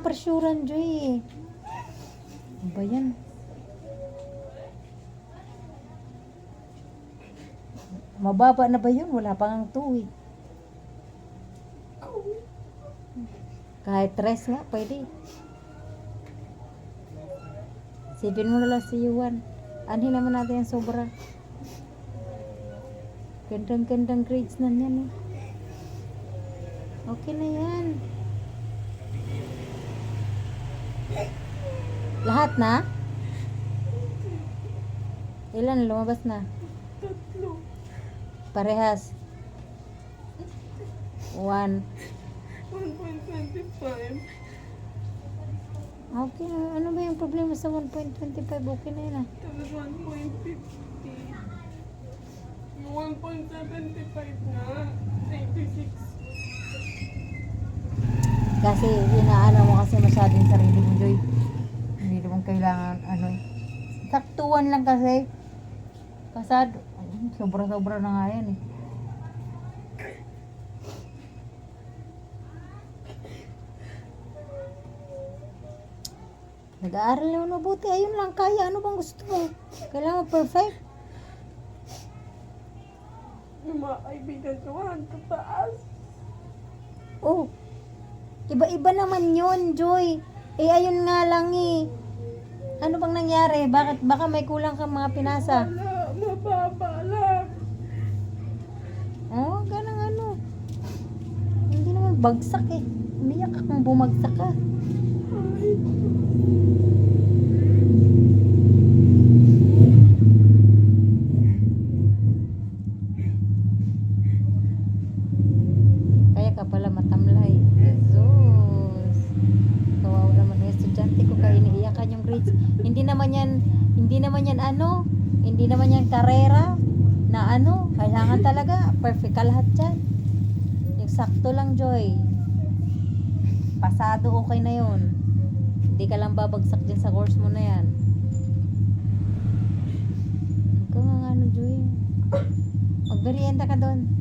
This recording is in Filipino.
kang presyuran, Joy. Ano ba yan? Mababa na ba yun? Wala pa ngang 2 eh. Kahit 3 nga, pwede. Sipin mo na lang si Yuan. Anhin naman natin yung sobra. Gandang-gandang grades na yan eh. Okay na yan. Lahat na? Ilan lumabas na? 3. Parehas. 1. 1.25. Okay na. Ano ba yung problema sa 1.25? Okay na yun ah. Tapos 1.50. Yung 1.75 na. 86. Kasi inaano mo kasi masyadong sarili mo, Joy. Hindi naman kailangan ano. Saktuan lang kasi. Pasado. Sobra-sobra na nga yan eh. Nag-aaral naman mabuti. Ayun lang kaya. Ano bang gusto mo? Kailangan perfect. Yung mga kaibigan ko, hanggang taas. Oh. Iba-iba naman yun, Joy. Eh, ayun nga lang eh. Ano bang nangyari? Bakit? Baka may kulang kang mga pinasa. Wala, mababa lang. Oh, ganang ano. Hindi naman bagsak eh. Umiyak ka kung bumagsak ka. Ay, Kaya ka pala matamlay. Jesus. Kawawa naman yung estudyante ko kaya iniiyakan yung grades. Hindi naman yan ano, hindi naman yan karera na ano, kailangan talaga perfect ka lahat dyan. Yung sakto lang, Joy. Pasado okay na yun. Hindi ka lang babagsak dyan sa course mo na yan. Huwag ka nga ano, Joy. Magmerienda ka doon.